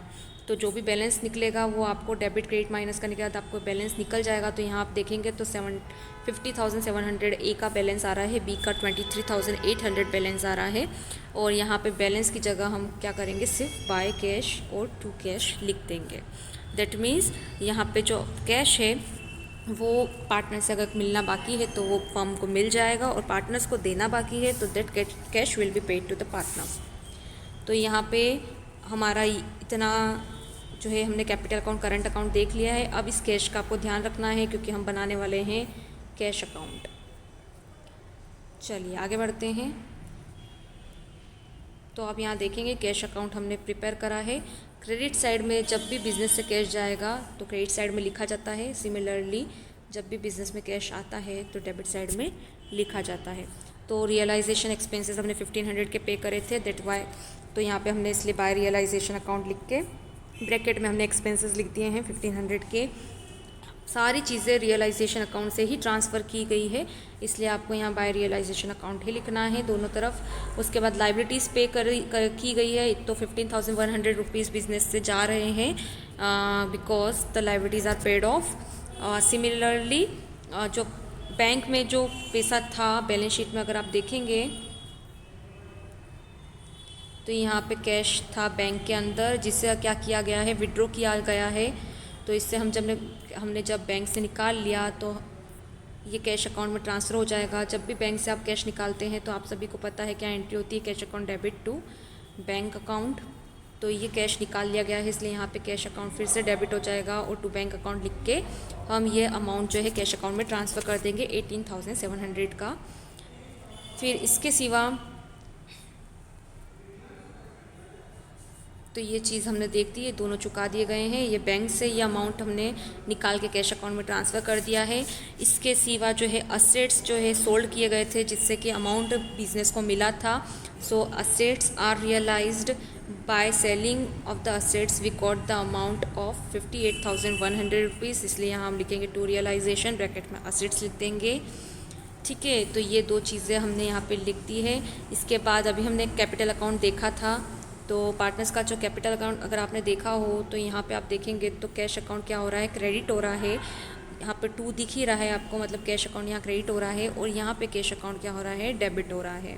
तो जो भी बैलेंस निकलेगा वो आपको डेबिट क्रेडिट माइनस करने के बाद आपको बैलेंस निकल जाएगा। तो यहाँ आप देखेंगे तो 50,700 ए का बैलेंस आ रहा है, बी का 23,800 बैलेंस आ रहा है। और यहाँ पे बैलेंस की जगह हम क्या करेंगे, सिर्फ बाय कैश और टू कैश लिख देंगे। दैट मीन्स यहाँ पे जो कैश है वो पार्टनर से अगर मिलना बाकी है तो वो फर्म को मिल जाएगा, और पार्टनर्स को देना बाकी है तो that cash will be paid to the partners. तो यहाँ पे हमारा इतना जो है हमने कैपिटल अकाउंट, करंट अकाउंट देख लिया है। अब इस कैश का आपको ध्यान रखना है क्योंकि हम बनाने वाले हैं कैश अकाउंट। चलिए आगे बढ़ते हैं। तो आप यहाँ देखेंगे कैश अकाउंट हमने प्रिपेयर करा है। क्रेडिट साइड में जब भी बिज़नेस से कैश जाएगा तो क्रेडिट साइड में लिखा जाता है। सिमिलरली जब भी बिज़नेस में कैश आता है तो डेबिट साइड में लिखा जाता है। तो रियलाइजेशन एक्सपेंसेस हमने 1500 के पे करे थे, दैट वाई तो यहाँ पे हमने इसलिए बाय रियलाइजेशन अकाउंट लिख के ब्रैकेट में हमने एक्सपेंसेस लिख दिए हैं 1500 के। सारी चीज़ें रियलाइजेशन अकाउंट से ही ट्रांसफ़र की गई है, इसलिए आपको यहाँ बाय रियलाइजेशन अकाउंट ही लिखना है दोनों तरफ। उसके बाद लाइबिलिटीज़ पे की गई है, तो 15,100 रुपीज़ बिजनेस से जा रहे हैं because the liabilities are paid off. Similarly जो बैंक में जो पैसा था बैलेंस शीट में अगर आप देखेंगे तो यहाँ पे कैश था बैंक के अंदर, जिससे क्या किया गया है, विड्रॉ किया गया है। तो इससे हमने जब बैंक से निकाल लिया तो ये कैश अकाउंट में ट्रांसफ़र हो जाएगा। जब भी बैंक से आप कैश निकालते हैं तो आप सभी को पता है क्या एंट्री होती है, cash account debit to bank account. तो ये कैश निकाल लिया गया है, इसलिए यहाँ पे कैश अकाउंट फिर से डेबिट हो जाएगा और टू बैंक अकाउंट लिख के हम ये अमाउंट जो है कैश अकाउंट में ट्रांसफ़र कर देंगे 18,700 का। फिर इसके सिवा तो ये चीज़ हमने देख दी है, दोनों चुका दिए गए हैं। ये बैंक से ये अमाउंट हमने निकाल के कैश अकाउंट में ट्रांसफ़र कर दिया है। इसके सिवा जो है असेट्स जो है सोल्ड किए गए थे जिससे कि अमाउंट बिजनेस को मिला था। So assets are realised by selling off the assets we got the amount of 58,100 rupees, इसलिए यहाँ हम लिखेंगे टू रियलाइजेशन, ब्रैकेट में असेट्स लिख देंगे। ठीक है, तो ये दो चीज़ें हमने यहाँ पे लिख दी है। इसके बाद अभी हमने कैपिटल अकाउंट देखा था, तो पार्टनर्स का जो कैपिटल अकाउंट अगर आपने देखा हो तो यहाँ पे आप देखेंगे तो कैश अकाउंट क्या हो रहा है, क्रेडिट हो रहा है। यहाँ पे 2 दिख ही रहा है आपको, मतलब कैश अकाउंट यहाँ क्रेडिट हो रहा है, और यहाँ पे कैश अकाउंट क्या हो रहा है, डेबिट हो रहा है।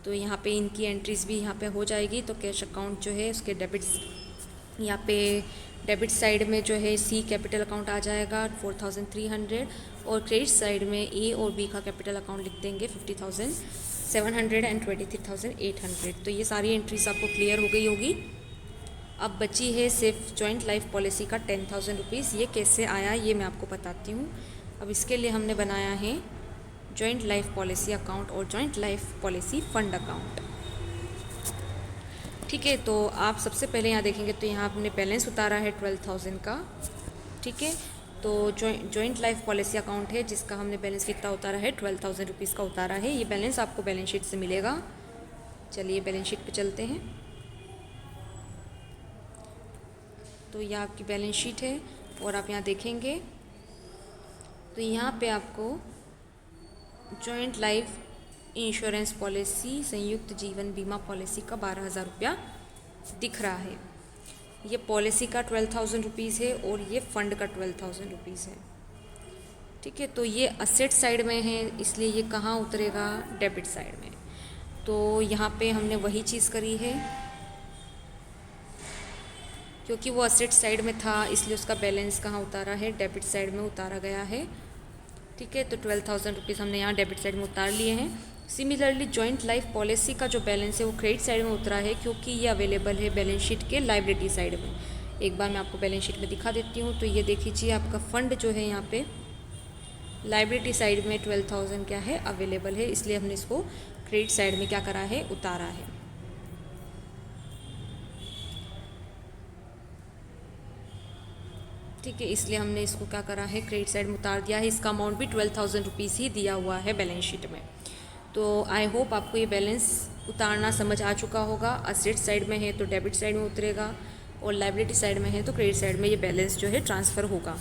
तो यहाँ पे इनकी एंट्रीज भी यहाँ पे हो जाएगी। तो कैश अकाउंट जो है उसके डेबिट्स, यहाँ पे डेबिट साइड में जो है सी कैपिटल अकाउंट आ जाएगा 4,300, और क्रेडिट साइड में ए और बी का कैपिटल अकाउंट लिख देंगे 50,700 एंड 23,800। तो ये सारी एंट्रीज आपको क्लियर हो गई होगी। अब बची है सिर्फ जॉइंट लाइफ पॉलिसी का 10,000 रुपीज़। ये कैसे आया ये मैं आपको बताती हूँ। अब इसके लिए हमने बनाया है जॉइंट लाइफ पॉलिसी अकाउंट और joint life policy fund account. ठीक है, तो आप सबसे पहले यहाँ देखेंगे तो यहाँ आपने बैलेंस उतारा है 12,000 का। ठीक है, तो जॉइंट लाइफ पॉलिसी अकाउंट है जिसका हमने बैलेंस कितना उतारा है, 12,000 रुपीज़ का उतारा है। ये बैलेंस आपको बैलेंस शीट से मिलेगा। चलिए बैलेंस शीट पे चलते हैं। तो यह आपकी बैलेंस शीट है और आप यहाँ देखेंगे तो यहाँ पे आपको जॉइंट लाइफ इंश्योरेंस पॉलिसी, संयुक्त जीवन बीमा पॉलिसी का 12,000 रुपया दिख रहा है। ये पॉलिसी का 12,000 रुपीज़ है और ये फ़ंड का 12,000 रुपीज़ है। ठीक है, तो ये असेट साइड में है, इसलिए ये कहाँ उतरेगा, डेबिट साइड में। तो यहाँ पे हमने वही चीज़ करी है, क्योंकि वो असेट साइड में था इसलिए उसका बैलेंस कहाँ उतारा है, डेबिट साइड में उतारा गया है। ठीक है, तो 12,000 रुपीज़ हमने यहाँ डेबिट साइड में उतार लिए हैं। सिमिलरली जॉइंट लाइफ पॉलिसी का जो बैलेंस है वो क्रेडिट साइड में उतरा है, क्योंकि ये अवेलेबल है बैलेंस शीट के लायबिलिटी साइड में। एक बार मैं आपको बैलेंस शीट में दिखा देती हूँ। तो ये देख लीजिए आपका फ़ंड जो है यहाँ पे लायबिलिटी साइड में 12,000 क्या है, अवेलेबल है, इसलिए हमने इसको क्रेडिट साइड में क्या करा है, उतारा है। ठीक है, इसलिए हमने इसको क्या करा है, क्रेडिट साइड में उतार दिया है। इसका अमाउंट भी 12,000 रुपीज़ ही दिया हुआ है बैलेंस शीट में। तो आई होप आपको ये बैलेंस उतारना समझ आ चुका होगा। असेट साइड में है तो डेबिट साइड में उतरेगा, और लायबिलिटी साइड में है तो क्रेडिट साइड में ये बैलेंस जो है ट्रांसफ़र होगा।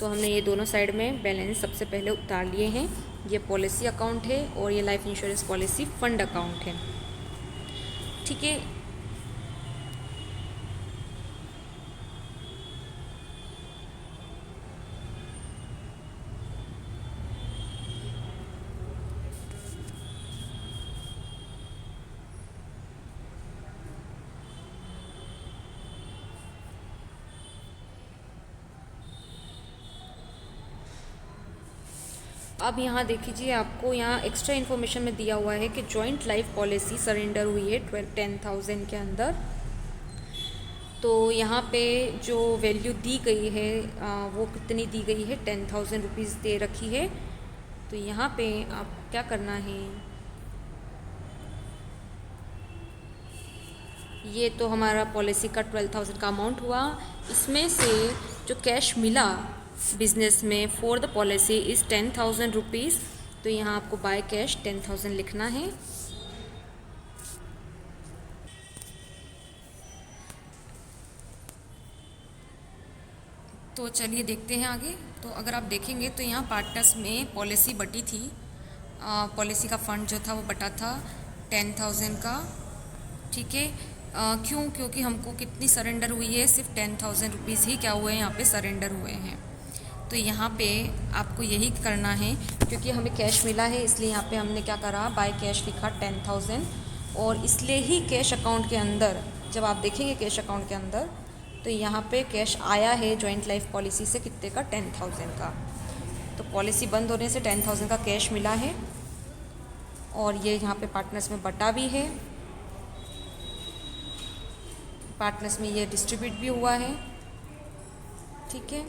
तो हमने ये दोनों साइड में बैलेंस सबसे पहले उतार लिए हैं। ये पॉलिसी अकाउंट है और ये life insurance policy fund account है। ठीक है, अब यहाँ देख लीजिए, आपको यहाँ एक्स्ट्रा इन्फॉर्मेशन में दिया हुआ है कि जॉइंट लाइफ पॉलिसी सरेंडर हुई है 10,000 के अंदर। तो यहाँ पे जो वैल्यू दी गई है वो कितनी दी गई है, 10,000 रुपीज़ दे रखी है। तो यहाँ पे आप क्या करना है, ये तो हमारा पॉलिसी का 12,000 का अमाउंट हुआ। इसमें से जो कैश मिला बिजनेस में for the policy is 10,000 rupees. तो यहाँ आपको बाय कैश 10,000 लिखना है। तो चलिए देखते हैं आगे। तो अगर आप देखेंगे तो यहाँ पार्टनर्स में पॉलिसी बटी थी, पॉलिसी का फ़ंड जो था वो बटा था 10,000 का। ठीक है, क्यों? क्योंकि हमको कितनी सरेंडर हुई है, सिर्फ 10,000 रुपीज़ ही क्या हुए हैं यहाँ पे सरेंडर हुए हैं। तो यहाँ पे आपको यही करना है, क्योंकि हमें कैश मिला है इसलिए यहाँ पे हमने क्या करा, बाय कैश लिखा 10,000। और इसलिए ही कैश अकाउंट के अंदर जब आप देखेंगे कैश अकाउंट के अंदर तो यहाँ पे कैश आया है जॉइंट लाइफ पॉलिसी से कितने का, 10,000 का। तो पॉलिसी बंद होने से 10,000 का कैश मिला है और ये यहाँ पे पार्टनर्स में बटा भी है, पार्टनर्स में ये डिस्ट्रीब्यूट भी हुआ है। ठीक है,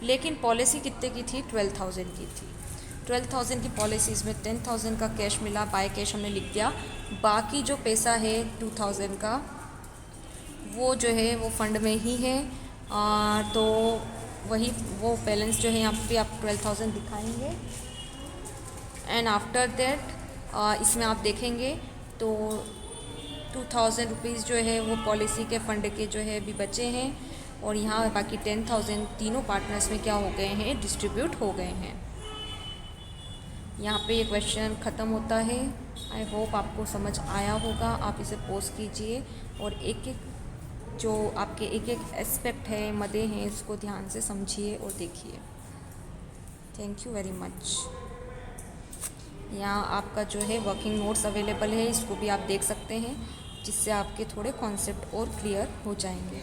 लेकिन पॉलिसी कितने की थी, 12,000 की थी। 12,000 की पॉलिसीज़ में 10,000 का कैश मिला, बाय कैश हमने लिख दिया। बाकी जो पैसा है 2,000 का वो जो है वो फंड में ही है। तो वही वो बैलेंस जो है यहाँ पे आप 12,000 दिखाएंगे। एंड आफ्टर दैट इसमें आप देखेंगे तो 2,000 रुपीज़ जो है वो पॉलिसी के फ़ंड के जो है अभी बचे हैं और यहाँ बाकी 10,000 तीनों पार्टनर्स में क्या हो गए हैं, डिस्ट्रीब्यूट हो गए हैं। यहाँ पे ये क्वेश्चन ख़त्म होता है। आई होप आपको समझ आया होगा। आप इसे पोस्ट कीजिए और एक एक जो आपके एक एक एस्पेक्ट है, मदे हैं, इसको ध्यान से समझिए और देखिए। Thank you very much. यहाँ आपका जो है वर्किंग नोट्स अवेलेबल है, इसको भी आप देख सकते हैं, जिससे आपके थोड़े कॉन्सेप्ट और क्लियर हो जाएंगे।